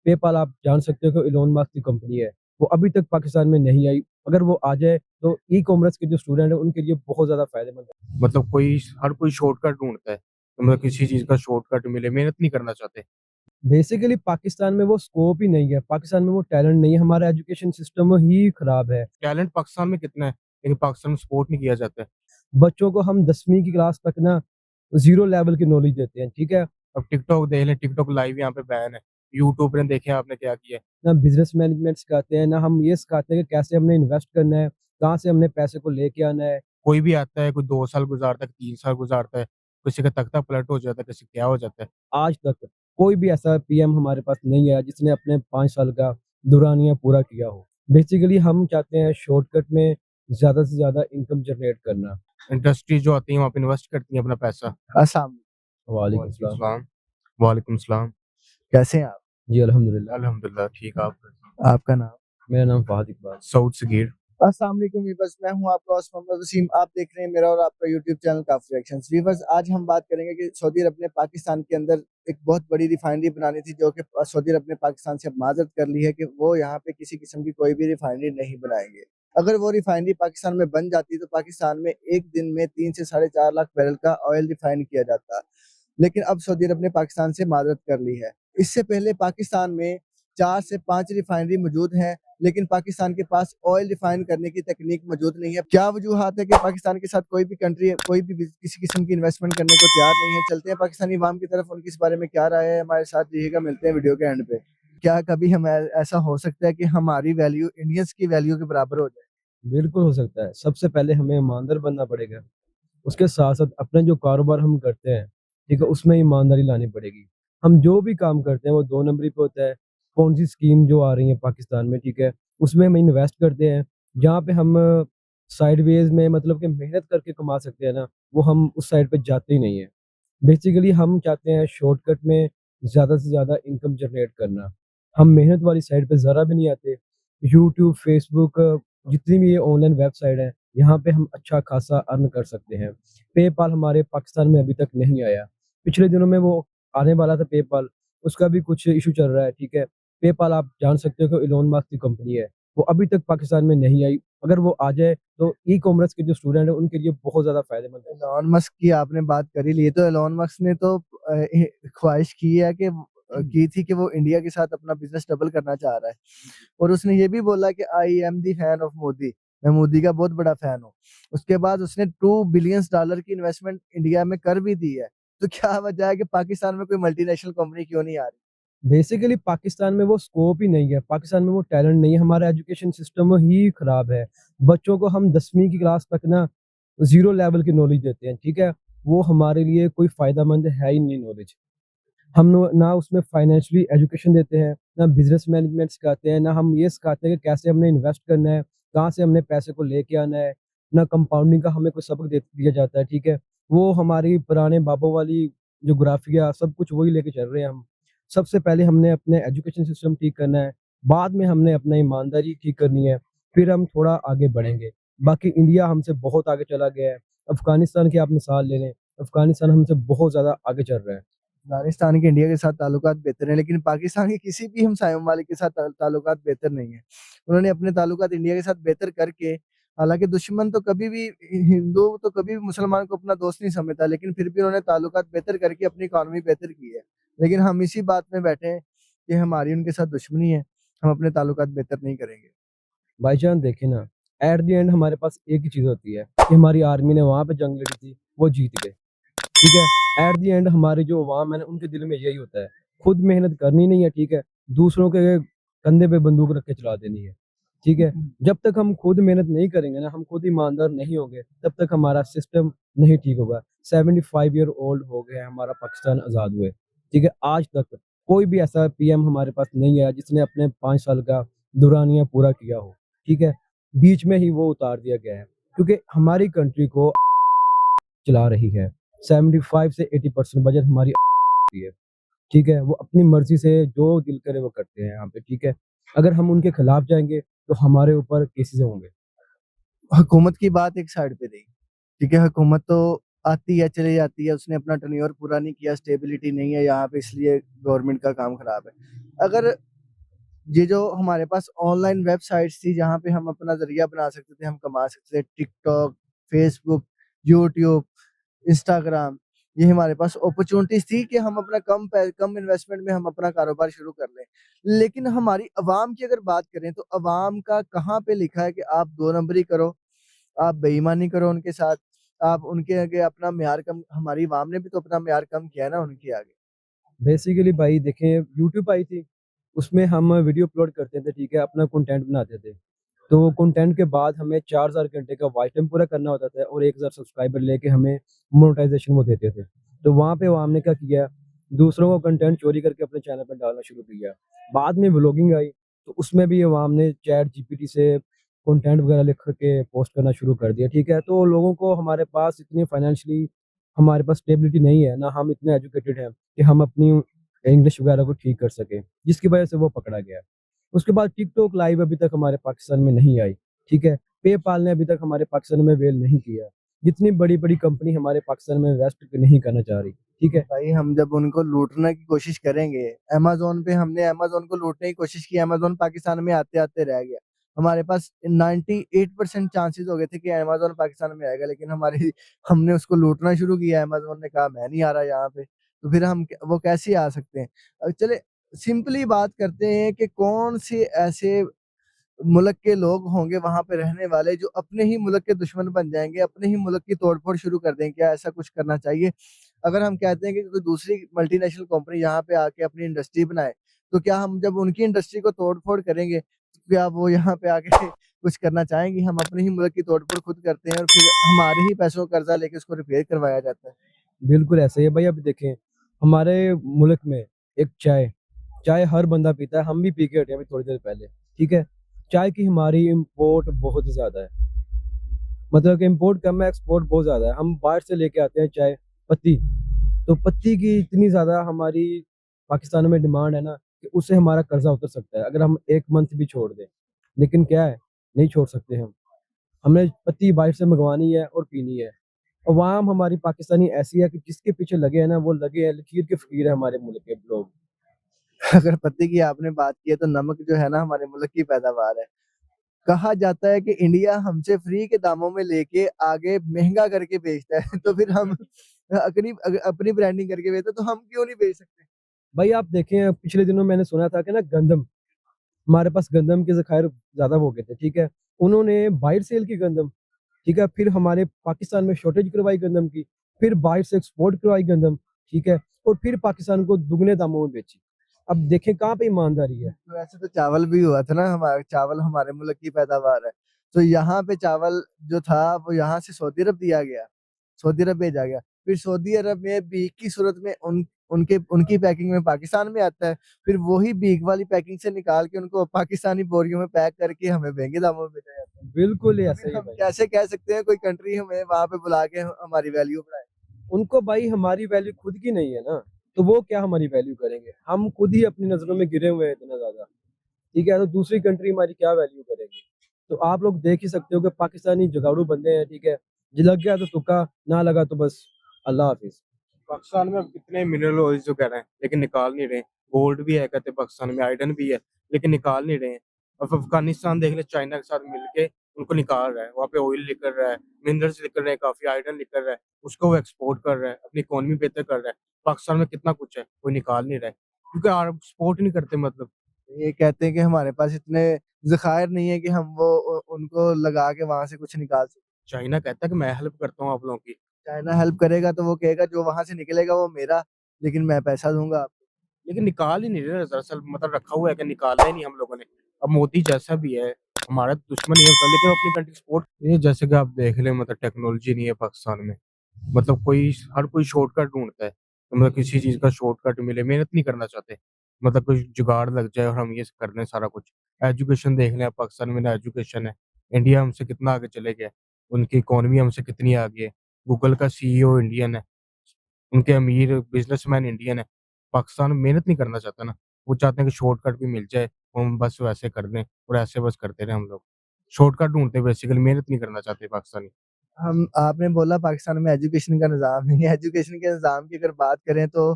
PayPal आप जान सकते हो कि इलोन मस्क की कंपनी है, वो अभी तक पाकिस्तान में नहीं आई। अगर वो आ जाए तो ई-कॉमर्स के जो स्टूडेंट हैं उनके लिए बहुत ज़्यादा फ़ायदेमंद है। मतलब कोई हर कोई शॉर्टकट ढूँढता है, तो मतलब किसी चीज़ का शॉर्टकट मिले, मेहनत नहीं करना चाहते। बेसिकली पाकिस्तान में वो स्कोप ही नहीं है, पाकिस्तान में वो टैलेंट नहीं है, हमारा एजुकेशन सिस्टम ही खराब है। टैलेंट पाकिस्तान में कितना है, लेकिन पाकिस्तान में सपोर्ट नहीं किया जाता है। बच्चों को हम 10वीं की क्लास तक ना ज़ीरो लेवल की नॉलेज देते हैं, ठीक है? अब टिकटॉक देख लें, टिकटॉक लाइव यहाँ पे बैन है। यूट्यूब ने देखे आपने क्या किया है। ना बिज़नेस मैनेजमेंट सिखाते हैं, ना हम ये सिखाते हैं कि कैसे हमने इन्वेस्ट करना है, कहाँ से हमने पैसे को लेके आना है। कोई भी आता है, कोई 2 साल गुज़ारता है, 3 साल गुज़ारता है, किसी का तख्ता-पलट हो जाता है, किसी क्या हो जाता है। आज तक कोई भी ऐसा पीएम हमारे पास नहीं आया जिसने अपने 5 साल का दुरानिया पूरा किया हो। बेसिकली हम चाहते हैं शॉर्टकट में ज़्यादा से ज़्यादा इनकम जनरेट करना। इंडस्ट्री जो आती है वहाँ पे इन्वेस्ट करती हैं अपना पैसा। अस्सलाम वालेकुम वालेकुम सलाम। सलाम। वालेकुम सलाम। कैसे हैं आप? जी, अल्हम्दुलिल्लाह। अल्हम्दुलिल्लाह ठीक, आप कैसे हो? आपका नाम? मेरा नाम फ़ाहिद इकबाल। सऊद सगीर। अस्सलाम वालेकुम वीवर्स, मैं हूं आपका होस्ट मोहम्मद वसीम। आप देख रहे हैं मेरा और आपका यूट्यूब चैनल काफ़ी रिएक्शंस। वीवर्स, आज हम बात करेंगे कि सऊदी अरब ने पाकिस्तान के अंदर एक बहुत बड़ी रिफाइनरी बनानी थी, जो कि सऊदी अरब ने पाकिस्तान से अब माज़रत कर ली है कि वो यहाँ पे किसी किस्म की कोई भी रिफाइनरी नहीं बनाएंगे। अगर वो रिफाइनरी पाकिस्तान में बन जाती तो पाकिस्तान में एक दिन में 3 से साढ़े 4 लाख बैरल का ऑयल रिफाइन किया जाता। लेकिन अब सऊदी अरब ने पाकिस्तान से माज़रत कर ली है। इससे पहले पाकिस्तान में 4 से 5 रिफाइनरी मौजूद हैं, लेकिन पाकिस्तान के पास ऑयल रिफाइन करने की तकनीक मौजूद नहीं है। क्या वजूहात है कि पाकिस्तान के साथ कोई भी कंट्री कोई भी किसी किस्म की इन्वेस्टमेंट करने को तैयार नहीं है? चलते हैं पाकिस्तानी अवाम की तरफ, उनकी इस बारे में क्या राय है, हमारे साथ रहिएगा। मिलते हैं वीडियो के एंड पे। क्या कभी हम ऐसा हो सकता है कि हमारी वैल्यू इंडियंस की वैल्यू के बराबर हो जाए? बिल्कुल हो सकता है। सबसे पहले हमें ईमानदार बनना पड़ेगा। उसके साथ-साथ अपना जो कारोबार हम करते हैं, ठीक है? उसमें ईमानदारी लानी पड़ेगी। हम जो भी काम करते हैं वो 2 नंबरी पे होता है। कौन-सी स्कीम जो आ रही है पाकिस्तान में, ठीक है? उसमें हम इन्वेस्ट करते हैं। जहाँ पे हम साइडवेज़ में मतलब कि मेहनत करके कमा सकते हैं ना, वो हम उस साइड पे जाते ही नहीं हैं। बेसिकली हम चाहते हैं शॉर्टकट में ज़्यादा से ज़्यादा इनकम जनरेट करना। हम मेहनत वाली साइड पे ज़रा भी नहीं आते। यूट्यूब, फेसबुक जितनी भी ये ऑनलाइन वेबसाइट है, यहाँ पे हम अच्छा खासा अर्न कर सकते हैं। पेपाल हमारे पाकिस्तान में अभी तक नहीं आया। पिछले दिनों में वो आने वाला था पेपाल, उसका भी कुछ इश्यू चल रहा है, ठीक है? पेपाल आप जान सकते हो कि इलोन मस्क की कंपनी है, वो अभी तक पाकिस्तान में नहीं आई। अगर वो आ जाए तो ई-कॉमर्स के जो स्टूडेंट हैं उनके लिए बहुत ज़्यादा फ़ायदेमंद है। एलोन मस्क की आपने बात कर ही ली, तो एलोन मस्क ने तो ख्वाहिश की है कि की थी कि वो इंडिया के साथ अपना बिज़नेस डबल करना चाह रहा है। और उसने ये भी बोला कि I am the fan of Modi, मैं मोदी का बहुत बड़ा फैन हूँ। उसके बाद उसने 2 बिलियंस डॉलर की इन्वेस्टमेंट इंडिया में कर भी दी है। तो क्या वजह है कि पाकिस्तान में कोई मल्टीनेशनल कंपनी क्यों नहीं आ रही? बेसिकली पाकिस्तान में वो स्कोप ही नहीं है, पाकिस्तान में वो टैलेंट नहीं है, हमारा एजुकेशन सिस्टम ही खराब है। बच्चों को हम 10वीं की क्लास तक ना ज़ीरो लेवल की नॉलेज देते हैं, ठीक है? वो हमारे लिए कोई फ़ायदेमंद है ही नहीं नॉलेज। हम नो ना उसमें फाइनेंशियली एजुकेशन देते हैं, ना बिज़नेस मैनेजमेंट सिखाते हैं, ना हम ये सिखाते हैं कि कैसे हमने इन्वेस्ट करना है, कहाँ से हमने पैसे को लेके आना है, ना कंपाउंडिंग का हमें कोई सबक दे दिया जाता है, ठीक है? वो हमारी पुराने बाबों वाली जोग्राफिया सब कुछ वही लेके चल रहे हैं हम। सबसे पहले हमने अपने एजुकेशन सिस्टम ठीक करना है, बाद में हमने अपना ईमानदारी ठीक करनी है, फिर हम थोड़ा आगे बढ़ेंगे। बाकी इंडिया हमसे बहुत आगे चला गया है, अफ़गानिस्तान की आप मिसाल ले लें, अफ़गानिस्तान हमसे बहुत ज़्यादा आगे चल रहा है। अफ़गानिस्तान के इंडिया के साथ ताल्लुकात बेहतर हैं, लेकिन पाकिस्तान के किसी भी हमसाये ममालिक के साथ ताल्लुकात बेहतर नहीं है। उन्होंने अपने ताल्लुकात इंडिया के साथ बेहतर करके, हालाँकि दुश्मन तो कभी भी हिंदू तो कभी भी मुसलमान को अपना दोस्त नहीं समझता, लेकिन फिर भी उन्होंने ताल्लुकात बेहतर करके अपनी इकॉनमी बेहतर की है। लेकिन हम इसी बात में बैठे हैं कि हमारी उनके साथ दुश्मनी है, हम अपने ताल्लुकात बेहतर नहीं करेंगे। भाईजान देखें ना, एट द एंड हमारे पास एक ही चीज़ होती है कि हमारी आर्मी ने वहाँ पे जंग लड़ी थी, वो जीत गए, ठीक है? एट द एंड हमारे जो अवाम है ना, उनके दिल में यही होता है, खुद मेहनत करनी नहीं है, ठीक है? दूसरों के कंधे पे बंदूक रख के चला देनी है, ठीक है? जब तक हम खुद मेहनत नहीं करेंगे ना, हम खुद ईमानदार नहीं होंगे, तब तक हमारा सिस्टम नहीं ठीक होगा। 75 ईयर ओल्ड हो गया है हमारा पाकिस्तान आज़ाद हुए, ठीक है? आज तक कोई भी ऐसा पीएम हमारे पास नहीं आया जिसने अपने 5 साल का दुरानिया पूरा किया हो, ठीक है? बीच में ही वो उतार दिया गया है, क्योंकि हमारी कंट्री को चला रही है। 75 से 80% बजट हमारी की है, ठीक है? वो अपनी मर्ज़ी से जो दिल करे वो करते हैं यहाँ पे, ठीक है? अगर हम उनके खिलाफ जाएँगे तो हमारे ऊपर केसेज़ होंगे। हुकूमत की बात एक साइड पे रही, ठीक है? हुकूमत तो आती है, चली जाती है, उसने अपना टेन्योर पूरा नहीं किया, स्टेबिलिटी नहीं है यहाँ पे, इसलिए गवर्नमेंट का काम खराब है। अगर ये जो हमारे पास ऑनलाइन वेबसाइट्स थी जहाँ पे हम अपना ज़रिया बना सकते थे, हम कमा सकते थे, टिकटॉक, फेसबुक, यूट्यूब, इंस्टाग्राम, ये हमारे पास अपॉर्च्युनिटीज़ थी कि हम अपना कम इन्वेस्टमेंट में हम अपना कारोबार शुरू कर लें। लेकिन हमारी अवाम की अगर बात करें तो अवाम का कहाँ पे लिखा है कि आप 2 नंबरी करो, आप बेईमानी करो उनके साथ, आप उनके आगे अपना म्यार कम, हमारी अवाम ने भी तो अपना म्यार कम किया है ना उनके आगे। बेसिकली भाई देखें, यूट्यूब आई थी, उसमें हम वीडियो अपलोड करते थे, ठीक है? अपना कंटेंट बनाते थे। तो कंटेंट के बाद हमें 4000 घंटे का वॉच टाइम पूरा करना होता था और 1000 सब्सक्राइबर लेके हमें मोनेटाइज़ेशन वो देते थे। तो वहाँ पे अवाम ने क्या किया, दूसरों का कंटेंट चोरी करके अपने चैनल पे डालना शुरू किया। बाद में व्लॉगिंग आई, तो उसमें भी अवाम ने चैट जीपीटी से कंटेंट वगैरह लिख के पोस्ट करना शुरू कर दिया, ठीक है? तो लोगों को हमारे पास इतनी फाइनेंशियली हमारे पास स्टेबिलिटी नहीं है, ना हम इतने एजुकेटेड हैं कि हम अपनी इंग्लिश वगैरह को ठीक कर सकें, जिसकी वजह से वो पकड़ा गया। उसके बाद टिकटॉक लाइव अभी तक हमारे पाकिस्तान में नहीं आई, ठीक है? पेपाल ने अभी तक हमारे पाकिस्तान में वेल नहीं किया। जितनी बड़ी-बड़ी कंपनी हमारे पाकिस्तान में इन्वेस्ट नहीं करना चाह रही, ठीक है? भाई हम जब उनको लूटने की कोशिश करेंगे, अमेज़न पे हमने अमेज़न को लूटने की कोशिश की, अमेज़न पाकिस्तान में आते-आते रह गया। हमारे पास 98% चांसेस हो गए थे कि अमेज़न पाकिस्तान में आएगा, लेकिन हमारी हमने उसको लूटना शुरू किया, अमेज़न ने कहा मैं नहीं आ रहा यहाँ पे, तो फिर हम क वो कैसे आ सकते हैं? चलिए सिंपली बात करते हैं कि कौन से ऐसे मुल्क के लोग होंगे वहाँ पे रहने वाले जो अपने ही मुल्क के दुश्मन बन जाएँगे, अपने ही मुल्क की तोड़-फोड़ शुरू कर देंगे, क्या ऐसा कुछ करना चाहिए? अगर हम कहते हैं कि कोई दूसरी मल्टीनेशनल कंपनी यहाँ पे आके अपनी इंडस्ट्री बनाए, तो क्या हम जब उनकी इंडस्ट्री को तोड़-फोड़ करेंगे, तो क्या वो यहाँ पे आके कुछ करना चाहेंगी? हम अपने ही मुल्क की तोड़-फोड़ खुद करते हैं और फिर हमारे ही पैसों का कर्ज़ा लेके उसको रिपेयर करवाया जाता है। बिल्कुल ऐसा ही है भाई। अभी देखें, हमारे मुल्क में एक चाय चाय हर बंदा पीता है, हम भी पी के हटे हैं अभी थोड़ी देर पहले, ठीक है? चाय की हमारी इम्पोर्ट बहुत ज़्यादा है। मतलब कि इम्पोर्ट कम है, एक्सपोर्ट बहुत ज़्यादा है। हम बाहर से लेके आते हैं चाय पत्ती, तो पत्ती की इतनी ज़्यादा हमारी पाकिस्तान में डिमांड है ना, कि उससे हमारा कर्ज़ा उतर सकता है, अगर हम 1 मंथ भी छोड़ दें। लेकिन क्या है, नहीं छोड़ सकते हम। हमें पत्ती बाहर से मँगवानी है और पीनी है। अवाम हमारी पाकिस्तानी ऐसी है कि जिसके पीछे लगे हैं ना, वो लगे हैं, लकीर के फ़कीर हैं हमारे मुल्क के लोग। अगर पत्ते की आपने बात की है तो नमक जो है ना हमारे मुल्क की पैदावार है। कहा जाता है कि इंडिया हमसे फ्री के दामों में लेके आगे महँगा करके बेचता है, तो फिर हम अपनी ब्रांडिंग करके बेचते हैं, तो हम क्यों नहीं बेच सकते? भाई आप देखें, पिछले दिनों मैंने सुना था कि ना गंदम, हमारे पास गंदम के ज़खायर ज़्यादा हो गए थे, ठीक है? उन्होंने बाहर सेल की गंदम, ठीक है? फिर हमारे पाकिस्तान में शॉर्टेज करवाई गंदम की, फिर बाहर से एक्सपोर्ट करवाई गंदम, ठीक है? और फिर पाकिस्तान को दुगने दामों में बेची। अब देखें कहाँ पे ईमानदारी है? तो ऐसे तो चावल भी हुआ था ना, हमारा चावल हमारे मुल्क की पैदावार है। तो यहाँ पे चावल जो था वो यहाँ से सऊदी अरब दिया गया, सऊदी अरब भेजा गया। फिर सऊदी अरब में भीख की सूरत में उनकी पैकिंग में पाकिस्तान में आता है। फिर वही भीख वाली पैकिंग से निकाल के उनको पाकिस्तानी बोरियों में पैक करके हमें महँगे दामों में बेचा जाता है। बिल्कुल तो ऐसा फिर ही है हम भाई। कैसे कह सकते हैं कोई कंट्री हमें वहाँ पे बुला के हमारी वैल्यू बढ़ाए? उनको भाई हमारी वैल्यू खुद की नहीं है ना, तो वो क्या हमारी वैल्यू करेंगे? हम खुद ही अपनी नज़रों में गिरे हुए हैं इतना ज़्यादा, ठीक है? तो दूसरी कंट्री हमारी क्या वैल्यू करेगी? तो आप लोग देख ही सकते हो कि पाकिस्तानी जुगाड़ू बंदे हैं, ठीक है? जो लग गया तो तुक्का, ना लगा तो बस अल्लाह हाफ़िज़। पाकिस्तान में अब कितने मिनरल ऑयल्स जो कह रहे हैं, लेकिन निकाल नहीं रहे हैं। गोल्ड भी है कहते हैं पाकिस्तान में, आयरन भी है, लेकिन निकाल नहीं रहे हैं। अब अफ़गानिस्तान देख ले, चाइना के साथ मिलके उनको निकाल रहा है। वहाँ पे ऑयल निकल रहा है, मिनरल्स निकल रहे हैं, काफ़ी आयरन निकल रहा है, उसको वो एक्सपोर्ट कर रहा है, अपनी इकोनॉमी बेहतर कर रहा है। पाकिस्तान में कितना कुछ है, कोई निकाल नहीं रहा है, क्योंकि अरब एक्सपोर्ट नहीं करते मतलब। ये कहते हैं कि हमारे पास इतने ज़खायर नहीं है कि हम वो उनको लगा के वहाँ से कुछ निकाल सकें। चाइना कहता है कि मैं हेल्प करता हूँ आप लोगों की, चाइना हेल्प करेगा तो वो कहेगा जो वहाँ से निकलेगा वो मेरा, लेकिन मैं पैसा दूँगा आपको। लेकिन निकाल ही नहीं रहे दरअसल, मतलब रखा हुआ है कि निकाला ही नहीं हम लोगों ने। अब मोदी जैसा भी है, हमारा दुश्मन नहीं होता, लेकिन अपनी कंट्री सपोर्ट ये जैसे कि आप देख लें, मतलब टेक्नोलॉजी नहीं है पाकिस्तान में। मतलब हर कोई शॉर्टकट ढूँढता है, तो मतलब किसी चीज़ का शॉर्टकट मिले, मेहनत नहीं करना चाहते। मतलब कोई जुगाड़ लग जाए और हम ये कर दें सारा कुछ। एजुकेशन देख लें, पाकिस्तान में ना एजुकेशन है। इंडिया हमसे कितना आगे चले गया है, उनकी इकोनॉमी हमसे कितनी आगे है। गूगल का सीईओ इंडियन है, उनके अमीर बिज़नेसमैन इंडियन है। पाकिस्तान मेहनत नहीं करना चाहता ना, वो चाहते हैं कि शॉर्टकट भी मिल जाए, हम बस वैसे कर दें और ऐसे बस करते रहें हम लोग। शॉर्टकट ढूँढते हैं बेसिकली, मेहनत नहीं करना चाहते पाकिस्तानी। हम आपने बोला पाकिस्तान में एजुकेशन का निज़ाम नहीं है, एजुकेशन के निज़ाम की अगर बात करें तो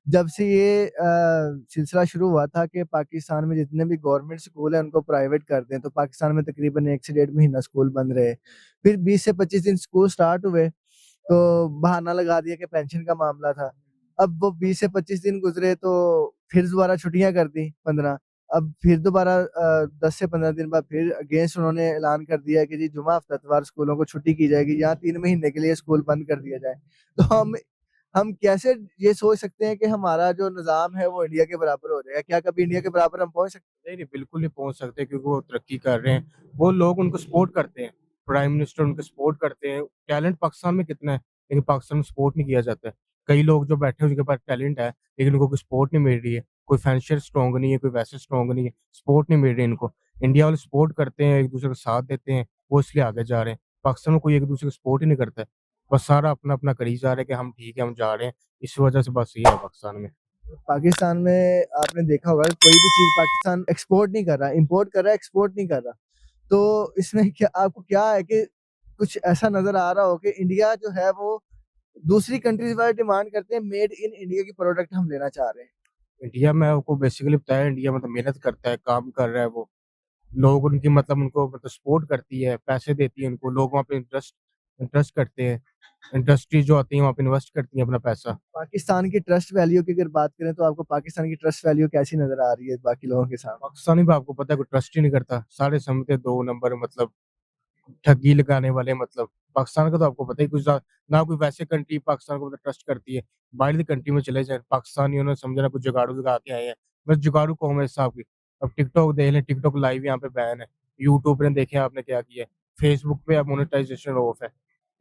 जब से ये सिलसिला शुरू हुआ था कि पाकिस्तान में जितने भी गवर्नमेंट स्कूल हैं उनको प्राइवेट कर दें, तो पाकिस्तान में तकरीबन 1 से डेढ़ महीना स्कूल बंद रहे। फिर 20 से 25 दिन स्कूल स्टार्ट हुए, तो बहाना लगा दिया कि पेंशन का मामला था। अब वो 20 से 25 दिन गुज़रे तो फिर दोबारा छुट्टियाँ कर दी 15। अब फिर दोबारा 10 से 15 दिन बाद फिर अगेंस्ट उन्होंने ऐलान कर दिया है कि जी जुमा, हफ्ता, इतवार स्कूलों को छुट्टी की जाएगी, या 3 महीने के लिए स्कूल बंद कर दिया जाए। तो हम कैसे ये सोच सकते हैं कि हमारा जो निज़ाम है वो इंडिया के बराबर हो जाएगा? क्या कभी इंडिया के बराबर हम पहुँच सकते नहीं, नहीं, बिल्कुल नहीं पहुँच सकते क्योंकि वो तरक्की कर रहे हैं। वो लोग उनको सपोर्ट करते हैं, प्राइम मिनिस्टर उनको सपोर्ट करते हैं। टैलेंट पाकिस्तान में कितना है, लेकिन पाकिस्तान में सपोर्ट नहीं किया जाता है। कई लोग जो बैठे हैं उनके पास टैलेंट है, लेकिन उनको कोई सपोर्ट नहीं मिल रही है। कोई फाइनेंशियल स्ट्रॉन्ग नहीं है, कोई वैसे स्ट्रॉन्ग नहीं है, सपोर्ट नहीं मिल रही है इनको। इंडिया वाले सपोर्ट करते हैं, एक-दूसरे का साथ देते हैं, वो इसलिए आगे जा रहे हैं। पाकिस्तान में कोई एक-दूसरे को सपोर्ट ही नहीं करता है। बस सारा अपना-अपना करी जा रहा है कि हम ठीक है, हम जा रहे हैं। इस वजह से बस ये है पाकिस्तान में। हैं? पाकिस्तान में आपने देखा होगा कोई भी चीज़ पाकिस्तान एक्सपोर्ट नहीं कर रहा, इम्पोर्ट कर रहा है, एक्सपोर्ट नहीं कर रहा। तो इसमें क्या आपको क्या है कि कुछ ऐसा नज़र आ रहा हो कि इंडिया जो है वो दूसरी कंट्रीज़ वाले डिमांड करते हैं, मेड इन इंडिया की प्रोडक्ट हम लेना चाह रहे हैं। इंडिया में आपको बेसिकली बताया, इंडिया मतलब मेहनत करता है, काम कर रहा है वो। लोग उनकी मतलब उनको मतलब सपोर्ट करती है, पैसे देती है उनको, लोग वहाँ पे इंटरेस्ट इंटरेस्ट करते हैं। इंडस्ट्री जो आती है वहाँ पे इन्वेस्ट करती हैं अपना पैसा। पाकिस्तान की ट्रस्ट वैल्यू की अगर बात करें तो आपको पाकिस्तान की ट्रस्ट वैल्यू कैसी नज़र आ रही है बाकी लोगों के सामने? पाकिस्तानी पे आपको पता है कोई ट्रस्ट ही नहीं करता, सारे समझते हैं 2 नंबर मतलब ठगी लगाने वाले मतलब। पाकिस्तान का तो आपको पता ही कुछ ना कोई वैसे कंट्री पाकिस्तान को मतलब ट्रस्ट करती है। बाहर की कंट्री में चले जाएँ, पाकिस्तानियों ने समझो ना कुछ जुगाड़ू लगा के आए हैं। बस जुगाड़ू कौम है इस हिसाब की। अब टिकटॉक देख लें, टिकटॉक लाइव यहाँ पे बैन है। यूट्यूब ने देखें आपने क्या किया है। फेसबुक पे अब मोनेटाइज़ेशन ऑफ है।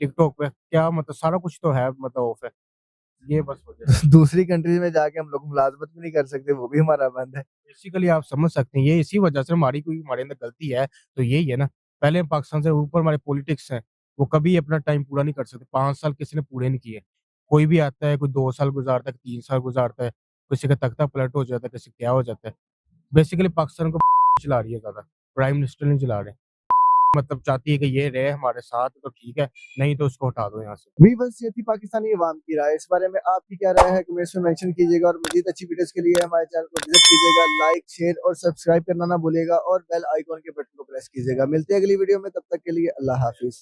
टिकटॉक पे क्या मतलब सारा कुछ तो है मतलब ऑफ है। ये बस वजह है। दूसरी कंट्रीज़ में जाके हम लोग मुलाज़मत भी नहीं कर सकते, वो भी हमारा बंद है। बेसिकली आप समझ सकते हैं ये इसी वजह से हमारी कोई हमारे अंदर गलती है, तो यही है ना। पहले हम पाकिस्तान से ऊपर हमारे पॉलिटिक्स हैं, वो कभी अपना टाइम पूरा नहीं कर सकते। 5 साल किसी ने पूरे नहीं किए। कोई भी आता है, कोई 2 साल गुज़ारता है, 3 साल गुज़ारता है, किसी का तख्ता पलट हो जाता है, किसी का क्या हो जाता है। बेसिकली पाकिस्तान को चला रही है ज़्यादा, प्राइम मिनिस्टर नहीं चला रहे। मतलब चाहती है कि ये रहे हमारे साथ तो ठीक है, नहीं तो उसको हटा दो यहाँ से। वीवर्स, ये थी पाकिस्तानी अवाम की राय। इस बारे में आपकी क्या राय है कमेंट्स में मेंशन कीजिएगा, और मज़ीद अच्छी वीडियोज़ के लिए हमारे चैनल को विज़िट कीजिएगा, लाइक, शेयर और सब्सक्राइब करना ना भूलिएगा, और बेल आइकॉन के बटन को प्रेस कीजिएगा। मिलते हैं अगली वीडियो में, तब तक के लिए अल्लाह हाफ़िज़।